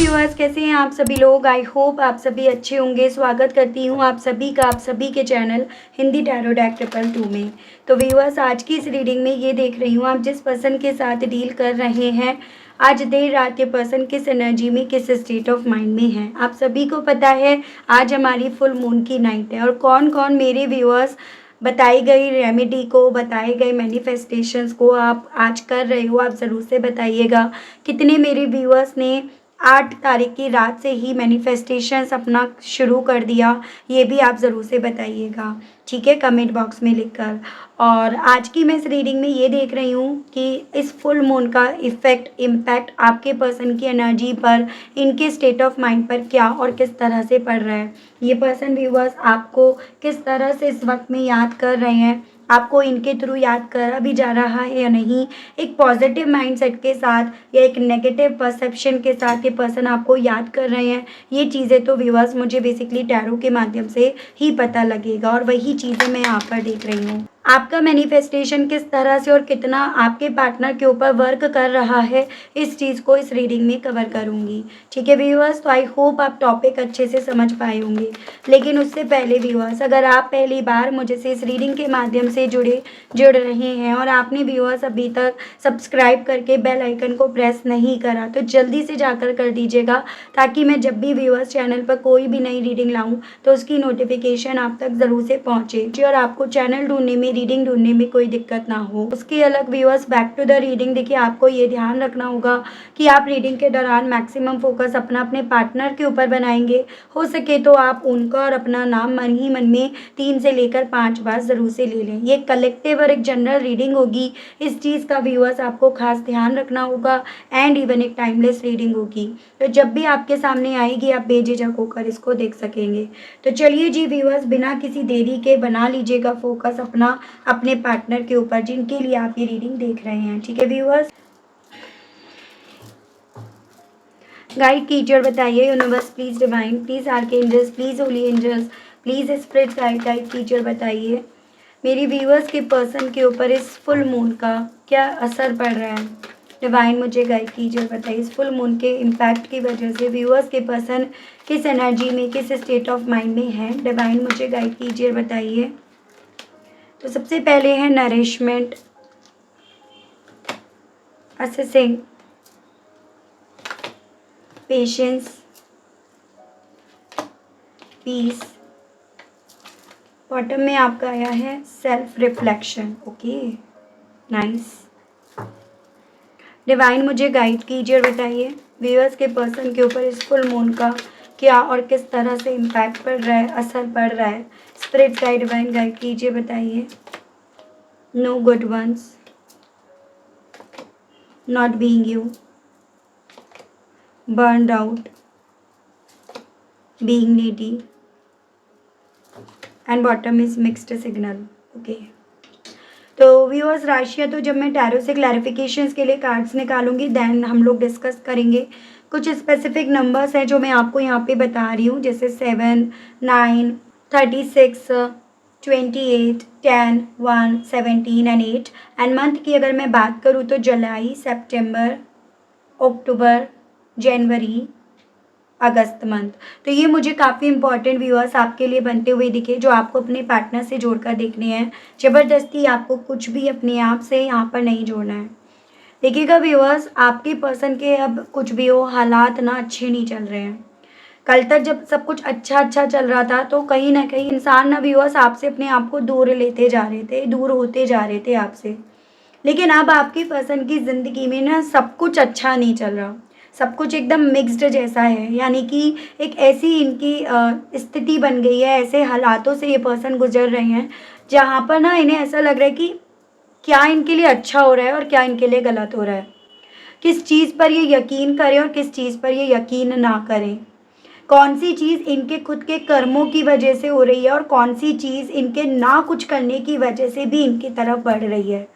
Viewers, कैसे हैं आप सभी लोग। आई होप आप सभी अच्छे होंगे। स्वागत करती हूँ आप सभी का, आप सभी के चैनल हिंदी टैरो डेक 222 में। तो व्यूअर्स, आज की इस रीडिंग में ये देख रही हूँ आप जिस पर्सन के साथ डील कर रहे हैं, आज देर रात के पर्सन किस एनर्जी में, किस स्टेट ऑफ माइंड में है। आप सभी को पता है आज हमारी फुल मून की नाइट है और कौन कौन मेरे व्यूअर्स बताई गई रेमेडी को, बताए गए मैनिफेस्टेशंस को आप आज कर रहे हो, आप ज़रूर से बताइएगा। कितने मेरे व्यूअर्स ने 8 तारीख की रात से ही मैनिफेस्टेशंस अपना शुरू कर दिया, ये भी आप ज़रूर से बताइएगा, ठीक है, कमेंट बॉक्स में लिखकर। और आज की मैं इस रीडिंग में ये देख रही हूँ कि इस फुल मून का इफ़ेक्ट, इम्पैक्ट आपके पर्सन की एनर्जी पर, इनके स्टेट ऑफ माइंड पर क्या और किस तरह से पड़ रहा है। ये पर्सन व्यूअर्स आपको किस तरह से इस वक्त में याद कर रहे हैं, आपको इनके थ्रू याद करा भी जा रहा है या नहीं, एक पॉजिटिव माइंडसेट के साथ या एक नेगेटिव परसेप्शन के साथ ये पर्सन आपको याद कर रहे हैं, ये चीज़ें तो व्यूअर्स मुझे बेसिकली टैरो के माध्यम से ही पता लगेगा और वही चीज़ें मैं यहाँ पर देख रही हूँ। आपका मैनिफेस्टेशन किस तरह से और कितना आपके पार्टनर के ऊपर वर्क कर रहा है, इस चीज़ को इस रीडिंग में कवर करूँगी, ठीक है व्यूअर्स। तो आई होप आप टॉपिक अच्छे से समझ पाए होंगे। लेकिन उससे पहले व्यूअर्स, अगर आप पहली बार मुझे से इस रीडिंग के माध्यम से जुड़ रहे हैं और आपने व्यूअर्स अभी तक सब्सक्राइब करके बेल आइकन को प्रेस नहीं करा तो जल्दी से जाकर कर दीजिएगा, ताकि मैं जब भी व्यूअर्स चैनल पर कोई भी नई रीडिंग लाऊं तो उसकी नोटिफिकेशन आप तक ज़रूर से पहुंचे और आपको चैनल ढूंढने में, रीडिंग ढूंढने में कोई दिक्कत ना हो। उसके अलग viewers, back to the reading. देखिए, आपको ये ध्यान रखना होगा कि आप रीडिंग के दौरान मैक्सिमम फोकस अपना अपने पार्टनर के ऊपर बनाएंगे। हो सके तो आप उनका और अपना नाम मन ही मन में 3 से लेकर 5 बार ज़रूर से ले लें। ये कलेक्टिव और एक जनरल रीडिंग होगी, इस चीज़ का व्यूअर्स आपको खास ध्यान रखना होगा। एंड इवन एक टाइमलेस रीडिंग होगी, तो जब भी आपके सामने आएगी आप बेझिझक होकर इसको देख सकेंगे। तो चलिए जी व्यूअर्स, बिना किसी देरी के बना लीजिएगा फोकस अपना अपने पार्टनर के ऊपर जिनके लिए आप ये रीडिंग देख रहे हैं, ठीक है व्यूअर्स। गाइड कीजिए और बताइए universe please, divine please, archangels please, holy angels please, spirit guide कीजिए और बताइए मेरी व्यूअर्स के पर्सन के ऊपर इस फुल मून का क्या असर पड़ रहा है। डिवाइन मुझे गाइड कीजिए और बताइए इस फुल मून के इम्पैक्ट की वजह से व्यूअर्स के पर्सन किस एनर्जी में, किस स्टेट ऑफ माइंड में है। डिवाइन मुझे गाइड कीजिए और बताइए। तो सबसे पहले है nourishment, assessing, patience, peace. Bottom में आपका आया है self reflection. Okay, nice. Divine मुझे गाइड कीजिए और बताइए व्यूअर्स के पर्सन के ऊपर इस फुल मून का क्या और किस तरह से इम्पैक्ट पड़ रहा है, असर पड़ रहा है। स्पिरिट गाइड, डिवाइन गाइड कीजिए, बताइए। No good ones, not being you, burned out, being needy, and bottom is mixed signal. Okay. तो व्यूअर्स, राशियाँ तो जब मैं टैरो से क्लैरिफिकेशंस के लिए कार्ड्स निकालूंगी देन हम लोग डिस्कस करेंगे। कुछ स्पेसिफिक नंबर्स हैं जो मैं आपको यहाँ पे बता रही हूँ, जैसे 7, 9, 36, 28, 10, 1, 17 एंड 8। एंड मंथ की अगर मैं बात करूँ तो जुलाई, सितंबर, अक्टूबर, जनवरी, अगस्त मंथ। तो ये मुझे काफ़ी इंपॉर्टेंट व्यूअर्स आपके लिए बनते हुए दिखे, जो आपको अपने पार्टनर से जोड़कर देखने हैं। ज़बरदस्ती आपको कुछ भी अपने आप से यहाँ पर नहीं जोड़ना है। देखिएगा व्यूअर्स, आपके पर्सन के अब कुछ भी हो, हालात ना अच्छे नहीं चल रहे हैं। कल तक जब सब कुछ अच्छा चल रहा था तो कहीं ना कहीं इंसान ना व्यूअर्स आपसे अपने आप को दूर लेते जा रहे थे, दूर होते जा रहे थे आपसे। लेकिन अब आपके पर्सन की ज़िंदगी में ना सब कुछ अच्छा नहीं चल रहा, सब कुछ एकदम मिक्स्ड जैसा है। यानी कि एक ऐसी इनकी स्थिति बन गई है, ऐसे हालातों से ये पर्सन गुजर रहे हैं जहाँ पर ना इन्हें ऐसा लग रहा है कि क्या इनके लिए अच्छा हो रहा है और क्या इनके लिए गलत हो रहा है। किस चीज़ पर ये यकीन करें और किस चीज़ पर ये यकीन ना करें। कौन सी चीज़ इनके खुद के कर्मों की वजह से हो रही है और कौन सी चीज़ इनके ना कुछ करने की वजह से भी इनकी तरफ बढ़ रही है।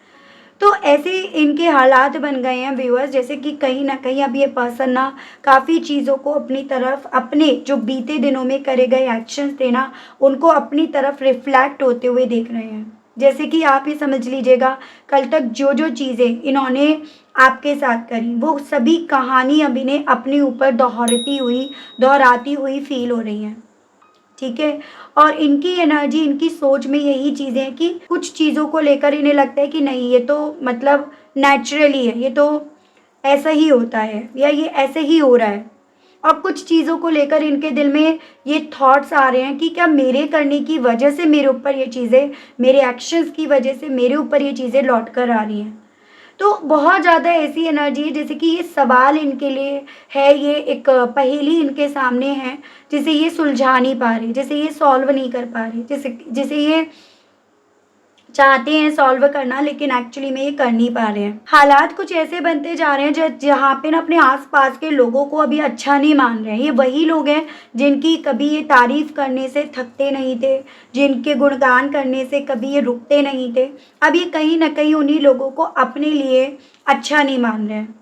तो ऐसे इनके हालात बन गए हैं व्यूअर्स, जैसे कि कहीं ना कहीं अब ये पर्सन ना काफ़ी चीज़ों को अपनी तरफ, अपने जो बीते दिनों में करे गए एक्शंस थे ना, उनको अपनी तरफ रिफ्लेक्ट होते हुए देख रहे हैं। जैसे कि आप ये समझ लीजिएगा, कल तक जो जो चीज़ें इन्होंने आपके साथ करी, वो सभी कहानी अब इन्हें अपने ऊपर दोहराती हुई फील हो रही हैं। ठीक है। और इनकी एनर्जी, इनकी सोच में यही चीज़ें हैं कि कुछ चीज़ों को लेकर इन्हें लगता है कि नहीं, ये तो मतलब नेचुरली है, ये तो ऐसा ही होता है या ये ऐसे ही हो रहा है। और कुछ चीज़ों को लेकर इनके दिल में ये थॉट्स आ रहे हैं कि क्या मेरे करने की वजह से मेरे ऊपर ये चीज़ें, मेरे एक्शंस की वजह से मेरे ऊपर ये चीज़ें लौट कर आ रही हैं। तो बहुत ज़्यादा ऐसी एनर्जी है, जैसे कि ये सवाल इनके लिए है, ये एक पहेली इनके सामने है, जिसे ये सुलझा नहीं पा रहे, जिसे ये सॉल्व नहीं कर पा रहे, जिसे जिसे ये चाहते हैं सॉल्व करना, लेकिन एक्चुअली में ये कर नहीं पा रहे हैं। हालात कुछ ऐसे बनते जा रहे हैं जहाँ पे ना अपने आसपास के लोगों को अभी अच्छा नहीं मान रहे हैं। ये वही लोग हैं जिनकी कभी ये तारीफ करने से थकते नहीं थे, जिनके गुणगान करने से कभी ये रुकते नहीं थे। अब ये कहीं ना कहीं उन्हीं लोगों को अपने लिए अच्छा नहीं मान रहे हैं,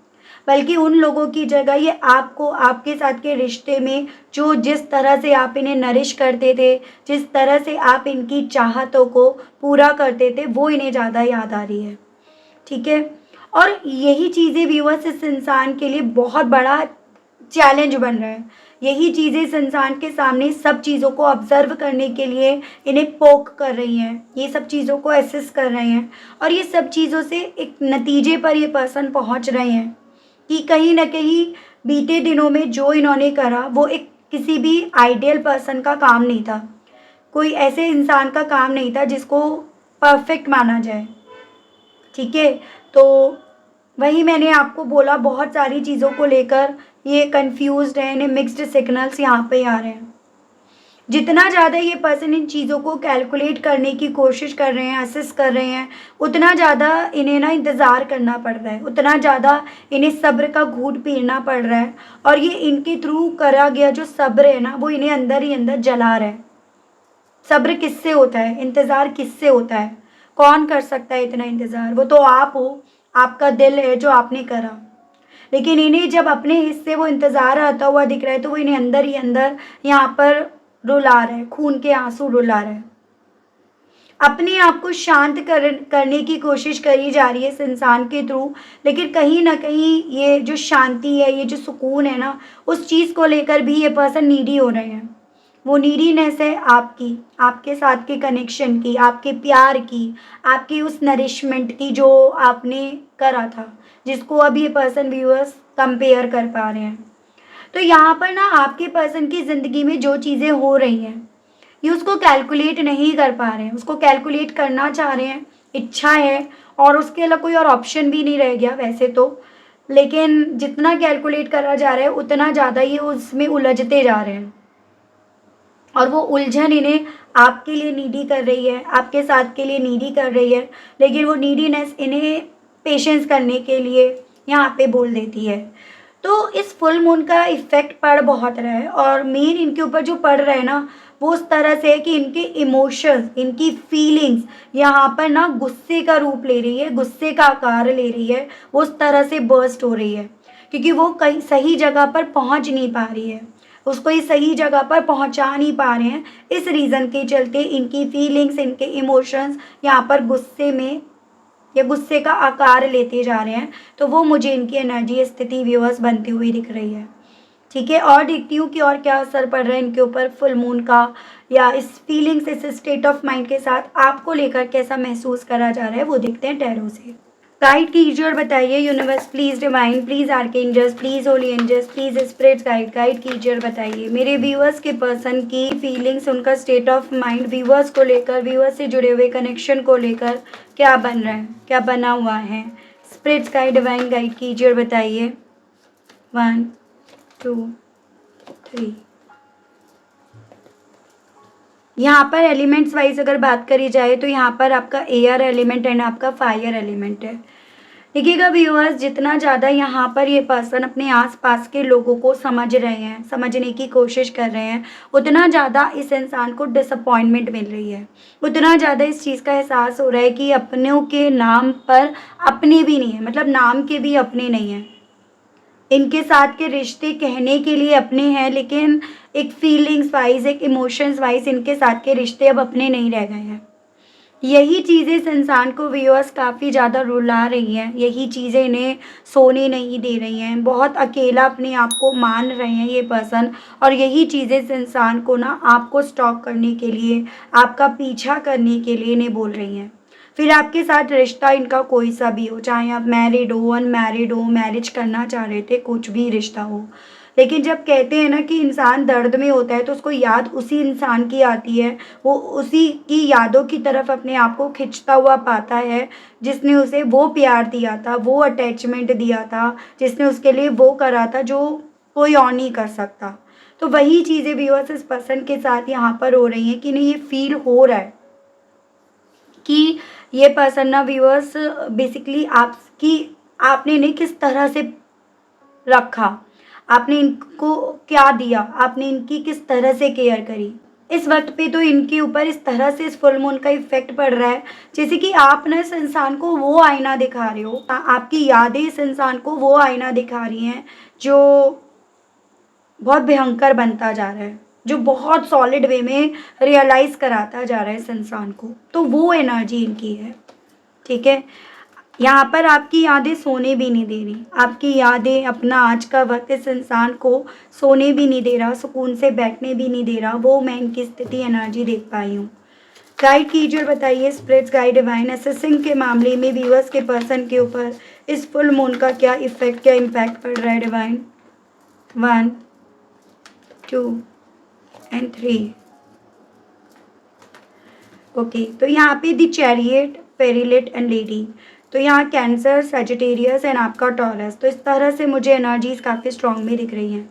बल्कि उन लोगों की जगह ये आपको, आपके साथ के रिश्ते में जो जिस तरह से आप इन्हें नरिश करते थे, जिस तरह से आप इनकी चाहतों को पूरा करते थे, वो इन्हें ज़्यादा याद आ रही है। ठीक है। और यही चीज़ें व्यूअर्स इस इंसान के लिए बहुत बड़ा चैलेंज बन रहा है। यही चीज़ें इस इंसान के सामने सब चीज़ों को ऑब्जर्व करने के लिए इन्हें पोक कर रही हैं, ये सब चीज़ों को एसेस कर रहे हैं, और ये सब चीज़ों से एक नतीजे पर ये पर्सन पहुंच रहे हैं कि कहीं न कहीं बीते दिनों में जो इन्होंने करा वो एक किसी भी आइडियल पर्सन का काम नहीं था। कोई ऐसे इंसान का काम नहीं था जिसको परफेक्ट माना जाए। ठीक है। तो वही मैंने आपको बोला, बहुत सारी चीज़ों को लेकर ये कन्फ्यूज़्ड है, इन्हें मिक्स्ड सिग्नल्स यहाँ पे आ रहे हैं। जितना ज़्यादा ये पर्सन इन चीज़ों को कैलकुलेट करने की कोशिश कर रहे हैं, असेस कर रहे हैं, उतना ज़्यादा इन्हें ना इंतज़ार करना पड़ रहा है, उतना ज़्यादा इन्हें सब्र का घूंट पीना पड़ रहा है। और ये इनके थ्रू करा गया जो सब्र है ना, वो इन्हें अंदर ही अंदर जला रहा है। सब्र किससे होता है, इंतज़ार किससे होता है, कौन कर सकता है इतना इंतज़ार? वो तो आप हो, आपका दिल है जो आपने करा। लेकिन इन्हें जब अपने हिस्से वो इंतज़ार आता हुआ दिख रहा है, तो वो इन्हें अंदर ही अंदर यहाँ पर रुला रहा है, खून के आंसू रुला रहा है। अपने आप को शांत करने की कोशिश करी जा रही है इस इंसान के थ्रू, लेकिन कहीं ना कहीं ये जो शांति है, ये जो सुकून है ना, उस चीज़ को लेकर भी ये पर्सन नीडी हो रहे हैं। वो नीडीनेस है आपकी, आपके साथ के कनेक्शन की, आपके प्यार की, आपकी उस नरिशमेंट की जो आपने करा था, जिसको अब ये पर्सन व्यूअर्स कंपेयर कर पा रहे हैं। तो यहाँ पर ना आपके पर्सन की ज़िंदगी में जो चीज़ें हो रही हैं, ये उसको कैलकुलेट नहीं कर पा रहे हैं, उसको कैलकुलेट करना चाह रहे हैं, इच्छा है, और उसके अलावा कोई और ऑप्शन भी नहीं रह गया वैसे तो। लेकिन जितना कैलकुलेट करा जा रहा है उतना ज़्यादा ये उसमें उलझते जा रहे हैं, और वो उलझन इन्हें आपके लिए नीडी कर रही है, आपके साथ के लिए नीडी कर रही है, लेकिन वो नीडीनेस इन्हें पेशेंस करने के लिए यहाँ पे बोल देती है। तो इस फुल मून का इफ़ेक्ट पड़ बहुत रहा है, और मेन इनके ऊपर जो पड़ रहा है ना, वो उस तरह से है कि इनके इमोशंस, इनकी फीलिंग्स यहाँ पर ना गुस्से का रूप ले रही है, गुस्से का आकार ले रही है, वो उस तरह से बर्स्ट हो रही है, क्योंकि वो कहीं सही जगह पर पहुँच नहीं पा रही है, उसको ये सही जगह पर पहुँचा नहीं पा रहे हैं। इस रीज़न के चलते इनकी फीलिंग्स, इनके इमोशंस यहाँ पर गुस्से में या गुस्से का आकार लेते जा रहे हैं। तो वो मुझे इनकी एनर्जी स्थिति व्यूअर्स बनती हुई दिख रही है। ठीक है। और देखती हूँ कि और क्या असर पड़ रहा है इनके ऊपर फुल मून का, या इस फीलिंग्स, इस स्टेट ऑफ माइंड के साथ आपको लेकर कैसा महसूस करा जा रहा है, वो देखते हैं टैरो से। गाइड कीजिए और बताइए universe, please divine, please archangels, please holy angels, please spirits guide कीजिए और बताइए मेरे व्यूअर्स के पर्सन की फीलिंग्स, उनका स्टेट ऑफ माइंड, व्यूअर्स को लेकर, व्यूअर्स से जुड़े हुए कनेक्शन को लेकर क्या बन रहा है, क्या बना हुआ है। स्पिरिट्स डिवाइन गाइड कीजिए और बताइए। 1 2 3। यहाँ पर एलिमेंट्स वाइज अगर बात करी जाए तो यहाँ पर आपका एयर एलिमेंट एंड आपका फायर एलिमेंट है। देखिएगा व्यूअर्स, जितना ज़्यादा यहाँ पर ये पर्सन अपने आसपास के लोगों को समझ रहे हैं, समझने की कोशिश कर रहे हैं, उतना ज़्यादा इस इंसान को डिसअपॉइंटमेंट मिल रही है, उतना ज़्यादा इस चीज़ का एहसास हो रहा है कि अपनों के नाम पर अपने भी नहीं है, मतलब नाम के भी अपने नहीं हैं। इनके साथ के रिश्ते कहने के लिए अपने हैं, लेकिन एक फीलिंग्स वाइज, एक इमोशंस वाइज इनके साथ के रिश्ते अब अपने नहीं रह गए हैं। यही चीज़ें इस इंसान को व्यूअर्स काफ़ी ज़्यादा रुला रही हैं, यही चीज़ें इन्हें सोने नहीं दे रही हैं, बहुत अकेला अपने आप को मान रहे हैं ये पर्सन, और यही चीज़ें इस इंसान को ना आपको स्टॉक करने के लिए, आपका पीछा करने के लिए इन्हें बोल रही हैं। फिर आपके साथ रिश्ता इनका कोई सा भी हो, चाहे आप मैरिड हो, अनमैरिड हो, मैरिज करना चाह रहे थे, कुछ भी रिश्ता हो। लेकिन जब कहते हैं ना कि इंसान दर्द में होता है तो उसको याद उसी इंसान की आती है, वो उसी की यादों की तरफ अपने आप को खिंचता हुआ पाता है, जिसने उसे वो प्यार दिया था, वो अटैचमेंट दिया था, जिसने उसके लिए वो करा था जो कोई और नहीं कर सकता। तो वही चीज़ें व्यूअर्स इस पर्सन के साथ यहाँ पर हो रही हैं कि इन्हें ये फ़ील हो रहा है कि ये पर्सन ना व्यूअर्स बेसिकली आपने इन्हें किस तरह से रखा, आपने इनको क्या दिया, आपने इनकी किस तरह से केयर करी। इस वक़्त पे तो इनके ऊपर इस तरह से इस फुल मून का इफ़ेक्ट पड़ रहा है, जैसे कि आप ना इस इंसान को वो आईना दिखा रहे हो, आपकी यादें इस इंसान को वो आईना दिखा रही हैं, जो बहुत भयंकर बनता जा रहा है, जो बहुत सॉलिड वे में रियलाइज़ कराता जा रहा है इस इंसान को। तो वो एनर्जी इनकी है, ठीक है? यहाँ पर आपकी यादें सोने भी नहीं दे रही, आपकी यादें, अपना आज का वक़्त इस इंसान को सोने भी नहीं दे रहा, सुकून से बैठने भी नहीं दे रहा, वो मैं इनकी स्थिति एनर्जी देख पाई हूँ। गाइड कीजिए और बताइए स्पिरिट्स गाइड डिवाइन असेसिंग के मामले में व्यूअर्स के पर्सन के ऊपर इस फुल मून का क्या इफ़ेक्ट, क्या इम्पैक्ट पड़ रहा है डिवाइन। 1 2 एंड 3। ओके, तो यहाँ पे द चैरियट, पेरिलेट एंड लेडी, तो यहाँ कैंसर, सजिटेरियस एंड आपका टॉरस। तो इस तरह से मुझे एनर्जीज काफ़ी स्ट्रॉन्ग में दिख रही हैं।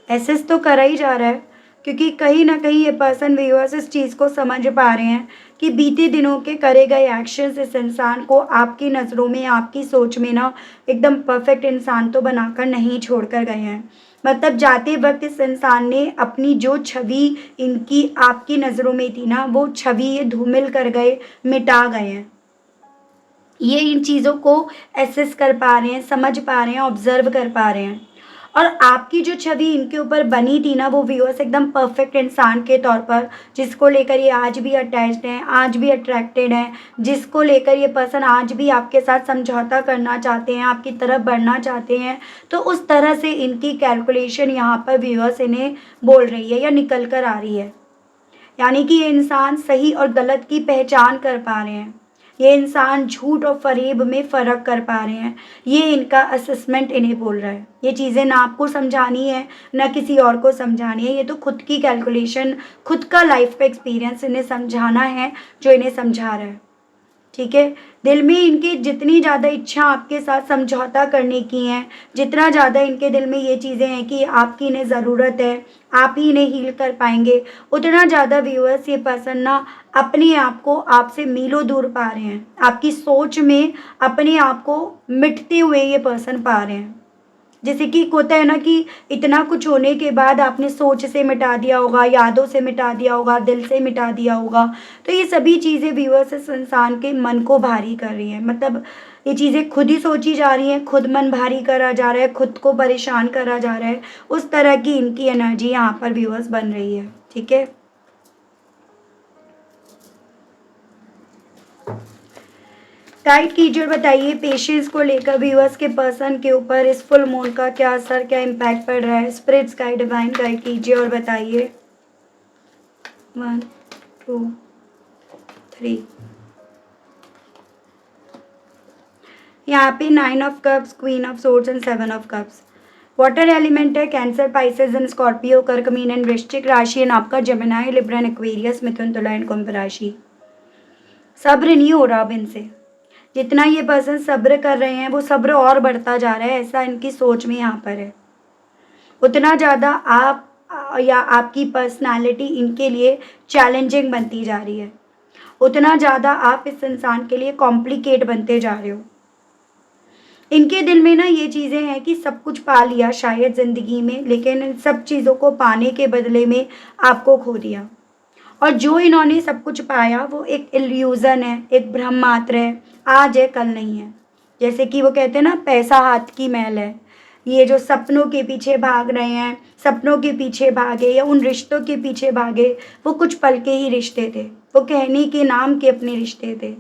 एसेस तो करा ही जा रहा है, क्योंकि कहीं ना कहीं ये पर्सन व्यूअर्स इस चीज़ को समझ पा रहे हैं कि बीते दिनों के करे गए एक्शंस इस इंसान को आपकी नज़रों में, आपकी सोच में ना एकदम परफेक्ट इंसान तो बनाकर नहीं छोड़ कर गए हैं। मतलब जाते वक्त इस इंसान ने अपनी जो छवि इनकी आपकी नज़रों में थी ना, वो छवि ये धूमिल कर गए, मिटा गए हैं। ये इन चीज़ों को एसेस कर पा रहे हैं, समझ पा रहे हैं, ऑब्जर्व कर पा रहे हैं। और आपकी जो छवि इनके ऊपर बनी थी ना, वो व्यूअर्स एकदम परफेक्ट इंसान के तौर पर, जिसको लेकर ये आज भी अटैच्ड हैं, आज भी अट्रैक्टेड हैं, जिसको लेकर ये पर्सन आज भी आपके साथ समझौता करना चाहते हैं, आपकी तरफ बढ़ना चाहते हैं। तो उस तरह से इनकी कैलकुलेशन यहाँ पर व्यूअर्स इन्हें बोल रही है या निकल कर आ रही है। यानी कि ये इंसान सही और गलत की पहचान कर पा रहे हैं, ये इंसान झूठ और फरेब में फ़र्क कर पा रहे हैं। ये इनका असेसमेंट इन्हें बोल रहा है। ये चीज़ें ना आपको समझानी है, ना किसी और को समझानी है, ये तो खुद की कैलकुलेशन, खुद का लाइफ का एक्सपीरियंस इन्हें समझाना है, जो इन्हें समझा रहा है। ठीक है, दिल में इनकी जितनी ज़्यादा इच्छा आपके साथ समझौता करने की हैं, जितना ज़्यादा इनके दिल में ये चीज़ें हैं कि आपकी इन्हें ज़रूरत है, आप ही इन्हें हील कर पाएंगे, उतना ज़्यादा व्यूअर्स ये पर्सन ना अपने आप को आपसे मीलों दूर पा रहे हैं। आपकी सोच में अपने आप को मिटते हुए ये पर्सन पा रहे हैं। जैसे कि होता है ना कि इतना कुछ होने के बाद आपने सोच से मिटा दिया होगा, यादों से मिटा दिया होगा, दिल से मिटा दिया होगा। तो ये सभी चीज़ें व्यूअर्स इस इंसान के मन को भारी कर रही हैं। मतलब ये चीज़ें खुद ही सोची जा रही हैं, खुद मन भारी करा जा रहा है, खुद को परेशान करा जा रहा है। उस तरह की इनकी एनर्जी यहाँ पर व्यूअर्स बन रही है। ठीक है, गाइड कीजिए और बताइए पेशेंस को लेकर व्यूअर्स के पर्सन के ऊपर इस फुल मून का क्या असर, क्या इम्पैक्ट पड़ रहा है। स्पिरिट्स गाइड डिवाइन गाइड कीजिए और बताइए। 1 2 3। यहाँ पे 9 of cups, queen of swords and 7 of cups. Water element है कैंसर, पाइसेस एंड स्कॉर्पियो, कर्क, मीन एंड वृश्चिक राशि एंड आपका जेमिनी, लिब्रा, एक्वेरियस, मिथुन, तुला एंड कुंभ राशि। सब्र नहीं हो रहा अब इनसे, जितना ये पर्सन सब्र कर रहे हैं वो सब्र और बढ़ता जा रहा है, ऐसा इनकी सोच में यहाँ पर है। उतना ज़्यादा आप या आपकी पर्सनालिटी इनके लिए चैलेंजिंग बनती जा रही है, उतना ज़्यादा आप इस इंसान के लिए कॉम्प्लिकेट बनते जा रहे हो। इनके दिल में ना ये चीज़ें हैं कि सब कुछ पा लिया शायद ज़िंदगी में, लेकिन इन सब चीज़ों को पाने के बदले में आपको खो दिया। और जो इन्होंने सब कुछ पाया वो एक इल्यूज़न है, एक भ्रम मात्र है, आज है कल नहीं है। जैसे कि वो कहते हैं ना पैसा हाथ की मैल है, ये जो सपनों के पीछे भाग रहे हैं, सपनों के पीछे भागे या उन रिश्तों के पीछे भागे, वो कुछ पल के ही रिश्ते थे, वो कहने के नाम के अपने रिश्ते थे।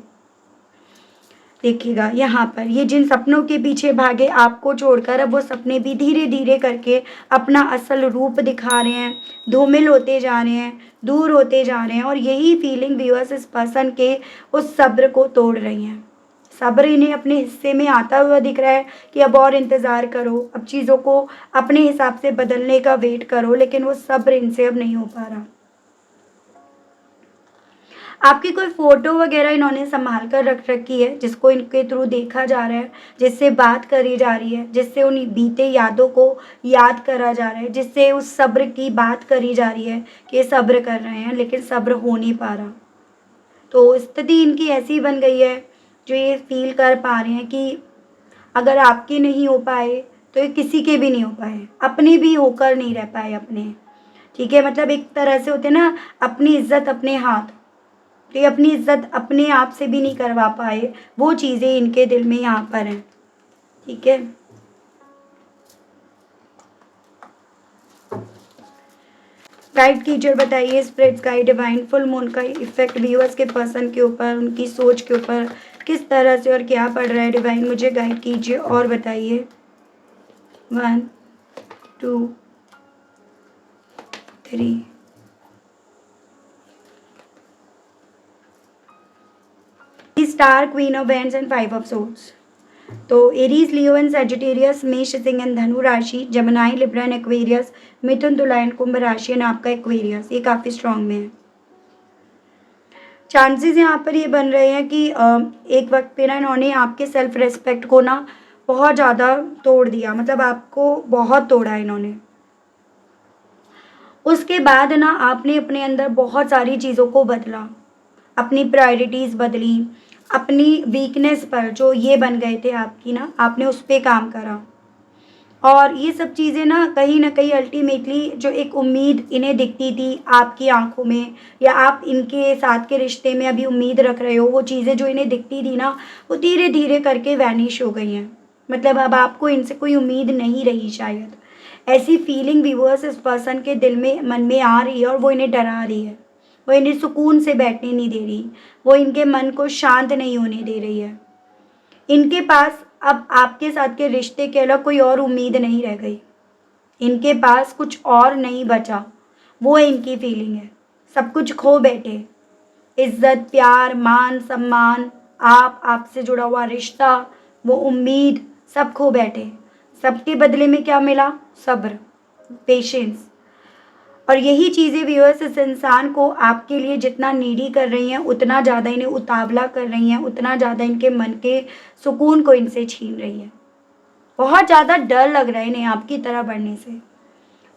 देखिएगा यहाँ पर ये जिन सपनों के पीछे भागे आपको छोड़कर, अब वो सपने भी धीरे धीरे करके अपना असल रूप दिखा रहे हैं, धूमिल होते जा रहे हैं, दूर होते जा रहे हैं। और यही फीलिंग व्यूअर्स इस पर्सन के उस सब्र को तोड़ रही हैं। सब्र इन्हें अपने हिस्से में आता हुआ दिख रहा है कि अब और इंतज़ार करो, अब चीज़ों को अपने हिसाब से बदलने का वेट करो, लेकिन वो सब्र इनसे अब नहीं हो पा रहा। आपकी कोई फ़ोटो वगैरह इन्होंने संभाल कर रख रखी है, जिसको इनके थ्रू देखा जा रहा है, जिससे बात करी जा रही है, जिससे उन बीते यादों को याद करा जा रहा है, जिससे उस सब्र की बात करी जा रही है कि ये सब्र कर रहे हैं, लेकिन सब्र हो नहीं पा रहा। तो स्थिति इनकी ऐसी बन गई है, जो ये फ़ील कर पा रहे हैं कि अगर आपके नहीं हो पाए, तो ये किसी के भी नहीं हो पाए, अपने भी होकर नहीं रह पाए अपने। ठीक है, मतलब एक तरह से होते हैं ना, अपनी इज़्ज़त अपने हाथ, तो ये अपनी इज़्ज़त अपने आप से भी नहीं करवा पाए, वो चीज़ें इनके दिल में यहाँ पर हैं। ठीक है, गाइड कीजिए, बताइए spirits guide divine full moon का इफेक्ट व्यूअर्स के पर्सन के ऊपर, उनकी सोच के ऊपर किस तरह से और क्या पड़ रहा है। डिवाइन मुझे गाइड कीजिए और बताइए। 1 2 3 star, queen of wands and 5 of swords. तो एरीज, लियो एंड सजिटेरियस, मेष, सिंह एंड धनु राशि, जमनाई, लिब्रा एंड एक्वेरियस, मिथुन, तुला एंड कुंभ राशि एंड आपका एक्वेरियस, ये काफ़ी स्ट्रांग में है। चांसेस यहाँ पर ये बन रहे हैं कि एक वक्त पे ना इन्होंने आपके सेल्फ रेस्पेक्ट को ना बहुत ज़्यादा तोड़ दिया, मतलब आपको बहुत तोड़ा इन्होंने। उसके बाद ना आपने अपने अंदर बहुत सारी चीज़ों को बदला, अपनी प्रायोरिटीज़ बदली, अपनी वीकनेस पर जो ये बन गए थे आपकी ना, आपने उस पर काम करा। और ये सब चीज़ें ना कहीं अल्टीमेटली जो एक उम्मीद इन्हें दिखती थी आपकी आंखों में, या आप इनके साथ के रिश्ते में अभी उम्मीद रख रहे हो, वो चीज़ें जो इन्हें दिखती थी ना, वो धीरे धीरे करके वैनिश हो गई हैं। मतलब अब आपको इनसे कोई उम्मीद नहीं रही शायद, ऐसी फीलिंग व्यूअर्स इस पर्सन के दिल में, मन में आ रही है, और वो इन्हें डरा रही है, वो इन्हें सुकून से बैठने नहीं दे रही, वो इनके मन को शांत नहीं होने दे रही है। इनके पास अब आपके साथ के रिश्ते के अलावा कोई और उम्मीद नहीं रह गई, इनके पास कुछ और नहीं बचा, वो इनकी फीलिंग है। सब कुछ खो बैठे, इज्जत, प्यार, मान सम्मान, आपसे जुड़ा हुआ रिश्ता, वो उम्मीद, सब खो बैठे। सबके बदले में क्या मिला? सब्र, पेशेंस। और यही चीज़ें व्यूअर्स इस इंसान को आपके लिए जितना नीडी कर रही हैं, उतना ज़्यादा इन्हें उतावला कर रही हैं, उतना ज़्यादा इनके मन के सुकून को इनसे छीन रही है। बहुत ज़्यादा डर लग रहा है इन्हें आपकी तरह बढ़ने से,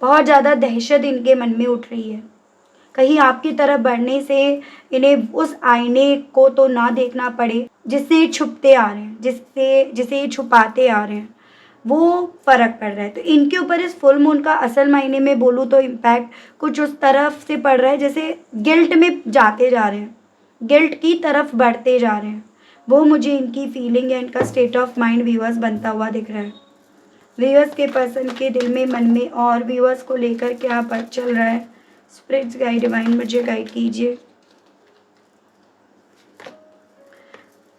बहुत ज़्यादा दहशत इनके मन में उठ रही है। कहीं आपकी तरफ बढ़ने से इन्हें उस आईने को तो ना देखना पड़े जिससे ये छुपते आ रहे हैं, जिसे ये छुपाते आ रहे हैं, वो फ़र्क पड़ रहा है। तो इनके ऊपर इस फुल मून का असल मायने में बोलूँ तो इम्पैक्ट कुछ उस तरफ से पड़ रहा है, जैसे गिल्ट में जाते जा रहे हैं, गिल्ट की तरफ बढ़ते जा रहे हैं। वो मुझे इनकी फीलिंग या इनका स्टेट ऑफ माइंड व्यूअर्स बनता हुआ दिख रहा है। व्यूअर्स के पर्सन के दिल में, मन में और व्यूअर्स को लेकर क्या पता चल रहा है। स्पिरिट्स गाइड डिवाइन मुझे गाइड कीजिए।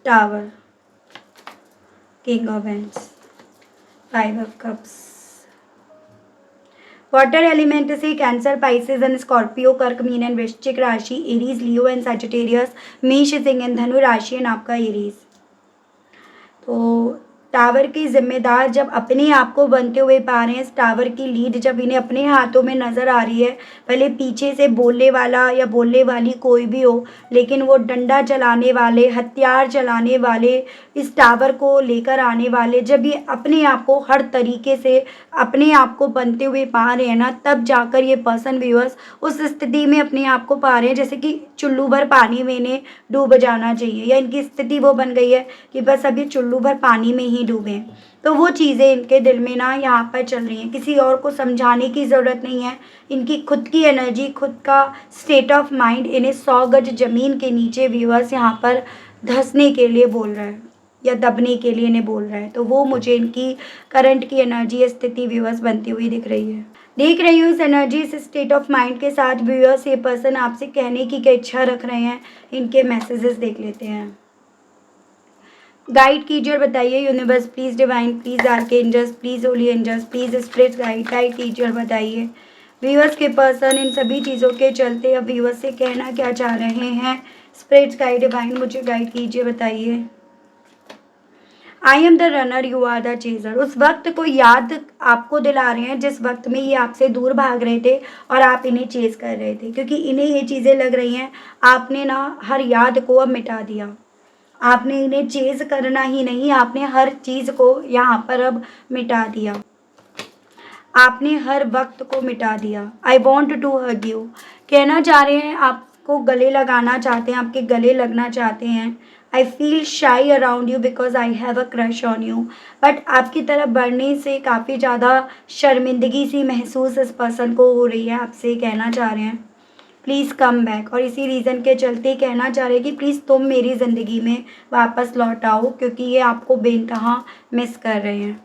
Tower, king of wands, 5 of cups. Water element से कैंसर, पाइसेस एंड स्कॉर्पियो, कर्क, मीन एंड वृश्चिक राशि, एरीज, लियो एंड सजिटेरियस, मेष, सिंह एंड धनु राशि एंड आपका एरीज। तो टावर की जिम्मेदार जब अपने आप को बनते हुए पा रहे हैं, इस टावर की लीड जब इन्हें अपने हाथों में नज़र आ रही है, भले पीछे से बोलने वाला या बोलने वाली कोई भी हो, लेकिन वो डंडा चलाने वाले, हथियार चलाने वाले, इस टावर को लेकर आने वाले, जब ये अपने आप को हर तरीके से अपने आप को बनते हुए पा रहे हैं ना, तब जाकर ये पर्सन व्यूअर्स उस स्थिति में अपने आप को पा रहे हैं जैसे कि चुल्लू भर पानी में इन्हें डूब जाना चाहिए, या इनकी स्थिति वो बन गई है कि बस अभी चुल्लू भर पानी में ही डूबे। तो वो चीज़ें इनके दिल में ना यहाँ पर चल रही हैं। किसी और को समझाने की ज़रूरत नहीं है, इनकी खुद की एनर्जी, खुद का स्टेट ऑफ माइंड इन्हें 100 गज ज़मीन के नीचे व्यूअर्स यहाँ पर धंसने के लिए बोल रहा है। या दबने के लिए इन्हें बोल रहा है। तो वो मुझे इनकी करंट की एनर्जी स्थिति व्यूअर्स बनती हुई दिख रही है। देख रही हूँ इस एनर्जी, इस स्टेट ऑफ माइंड के साथ व्यूअर्स ये पर्सन आपसे कहने की क्या इच्छा रख रहे हैं, इनके मैसेजेस देख लेते हैं। गाइड कीजिए और बताइए universe please, divine please, archangels please, holy angels please, spirit guide कीजिए और बताइए व्यूअर्स के पर्सन इन सभी चीज़ों के चलते अब व्यूअर्स से कहना क्या चाह रहे हैं। स्पिरिट गाइड, डिवाइन मुझे गाइड कीजिए, बताइए। I am the runner, you are the chaser. उस वक्त को याद आपको दिला रहे हैं जिस वक्त में ये आपसे दूर भाग रहे थे और आप इन्हें चेज कर रहे थे, क्योंकि इन्हें ये चीज़ें लग रही हैं आपने ना हर याद को अब मिटा दिया। आपने इन्हें चेज करना ही नहीं, आपने हर चीज़ को यहाँ पर अब मिटा दिया, आपने हर वक्त को मिटा दिया। I want to hug you, कहना चाह रहे हैं आपको गले लगाना चाहते हैं, आपके गले लगना चाहते हैं। आई फील शाई around you because I have a crush on you, but आपकी तरफ बढ़ने से काफ़ी ज़्यादा शर्मिंदगी सी महसूस इस पर्सन को हो रही है, आपसे कहना चाह रहे हैं प्लीज़ कम बैक। और इसी रीज़न के चलते कहना चाह रहे हैं कि प्लीज़ तुम मेरी ज़िंदगी में वापस लौट आओ, क्योंकि ये आपको बेइंतहा मिस कर रहे हैं।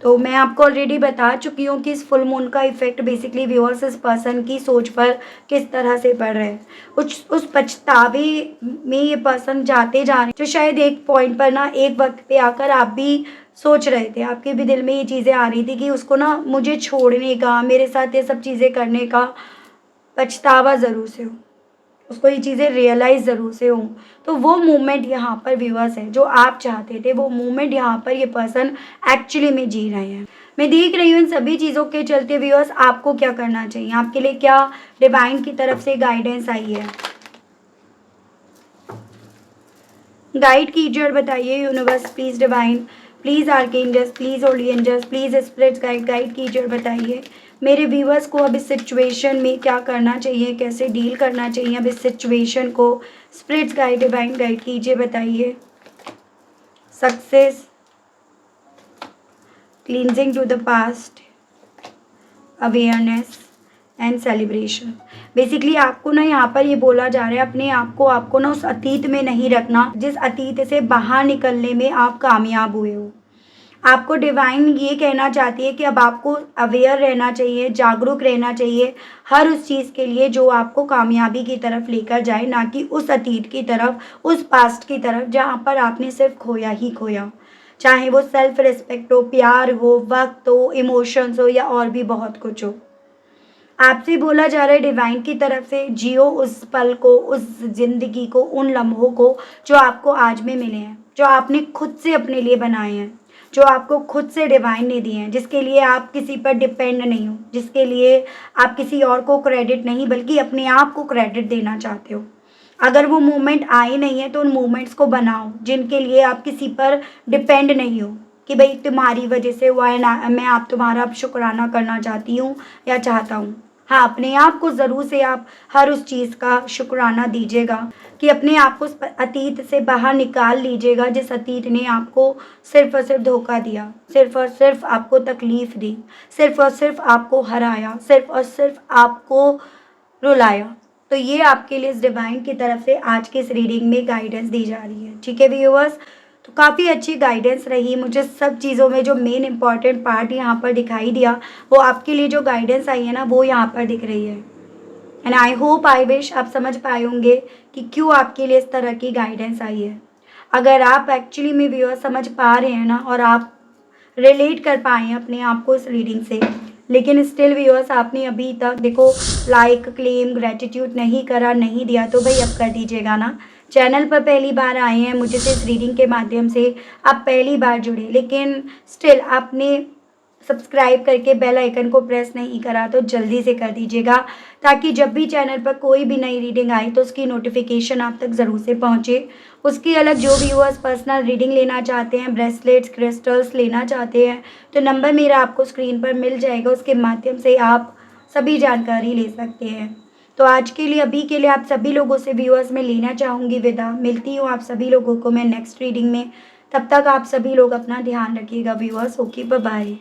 तो मैं आपको ऑलरेडी बता चुकी हूँ कि इस फुल मून का इफेक्ट बेसिकली व्यूअर्स इस पर्सन की सोच पर किस तरह से पड़ रहे हैं। उस पछतावे में ये पर्सन जाते जा रहे हैं, जो शायद एक पॉइंट पर ना एक वक्त पे आकर आप भी सोच रहे थे, आपके भी दिल में ये चीज़ें आ रही थी कि उसको ना मुझे छोड़ने का, मेरे साथ ये सब चीज़ें करने का पछतावा ज़रूर से हो, उसको ये चीज़ें रियलाइज़ ज़रूर से हो। तो वो मोमेंट यहाँ पर व्यूअर्स है जो आप चाहते थे, वो मोमेंट यहाँ पर ये पर्सन एक्चुअली में जी रहे हैं। मैं देख रही हूँ इन सभी चीज़ों के चलते व्यूअर्स आपको क्या करना चाहिए, आपके लिए क्या डिवाइन की तरफ से गाइडेंस आई है। गाइड कीजिए और बताइए universe please, divine please, archangels please, holy angels please, spirits guide कीजिए और बताइए मेरे व्यूअर्स को अब इस सिचुएशन में क्या करना चाहिए, कैसे डील करना चाहिए अब इस सिचुएशन को। स्पिरिट्स गाइड, डिवाइन गाइड कीजिए, बताइए। Success, cleansing to the past, awareness and celebration. Basically आपको ना यहाँ पर ये बोला जा रहा है अपने आप को, आपको ना उस अतीत में नहीं रखना जिस अतीत से बाहर निकलने में आप कामयाब हुए हो। आपको डिवाइन ये कहना चाहती है कि अब आपको अवेयर रहना चाहिए, जागरूक रहना चाहिए हर उस चीज़ के लिए जो आपको कामयाबी की तरफ लेकर जाए, ना कि उस अतीत की तरफ, उस पास्ट की तरफ जहाँ पर आपने सिर्फ खोया ही खोया। चाहे वो सेल्फ रिस्पेक्ट हो, प्यार हो, वक्त हो, इमोशंस हो या और भी बहुत कुछ हो। आपसे बोला जा रहा है डिवाइन की तरफ से जियो उस पल को, उस ज़िंदगी को, उन लम्हों को जो आपको आज में मिले हैं, जो आपने खुद से अपने लिए बनाए हैं, जो आपको खुद से डिवाइन ने दिए हैं, जिसके लिए आप किसी पर डिपेंड नहीं हो, जिसके लिए आप किसी और को क्रेडिट नहीं बल्कि अपने आप को क्रेडिट देना चाहते हो। अगर वो मोमेंट आए नहीं है तो उन मोमेंट्स को बनाओ जिनके लिए आप किसी पर डिपेंड नहीं हो कि भाई तुम्हारी वजह से हुआ है ना, मैं आप तुम्हारा अब शुक्राना करना चाहती हूँ या चाहता हूँ। हाँ, अपने आप को ज़रूर से आप हर उस चीज़ का शुक्राना दीजिएगा कि अपने आप को उस अतीत से बाहर निकाल लीजिएगा जिस अतीत ने आपको सिर्फ़ और सिर्फ धोखा दिया, सिर्फ़ और सिर्फ आपको तकलीफ़ दी, सिर्फ़ और सिर्फ आपको हराया, सिर्फ़ और सिर्फ आपको रुलाया। तो ये आपके लिए इस डिवाइन की तरफ से आज की इस रीडिंग में गाइडेंस दी जा रही है। ठीक है व्यूअर्स, तो काफ़ी अच्छी गाइडेंस रही मुझे सब चीज़ों में। जो मेन इंपॉर्टेंट पार्ट यहाँ पर दिखाई दिया वो आपके लिए जो गाइडेंस आई है ना वो यहाँ पर दिख रही है। And I hope, I wish आप समझ पाए होंगे कि क्यों आपके लिए इस तरह की गाइडेंस आई है। अगर आप एक्चुअली में व्यूअर्स समझ पा रहे हैं ना और आप रिलेट कर पाए हैं अपने आप को इस रीडिंग से, लेकिन स्टिल व्यूअर्स आपने अभी तक देखो लाइक, क्लेम, ग्रेटिट्यूड नहीं करा, नहीं दिया, तो भाई अब कर दीजिएगा ना। चैनल पर पहली बार आए हैं, मुझे से इस रीडिंग के माध्यम से आप पहली बार जुड़े, लेकिन स्टिल आपने सब्सक्राइब करके बेल आइकन को प्रेस नहीं करा तो जल्दी से कर दीजिएगा, ताकि जब भी चैनल पर कोई भी नई रीडिंग आए तो उसकी नोटिफिकेशन आप तक ज़रूर से पहुँचे। उसके अलग जो व्यूअर्स पर्सनल रीडिंग लेना चाहते हैं, ब्रेसलेट्स, क्रिस्टल्स लेना चाहते हैं, तो नंबर मेरा आपको स्क्रीन पर मिल जाएगा, उसके माध्यम से आप सभी जानकारी ले सकते हैं। तो आज के लिए, अभी के लिए आप सभी लोगों से व्यूअर्स मैं लेना चाहूँगी विदा। मिलती हूँ आप सभी लोगों को मैं नेक्स्ट रीडिंग में। तब तक आप सभी लोग अपना ध्यान रखिएगा व्यूअर्स। Okay, bye bye.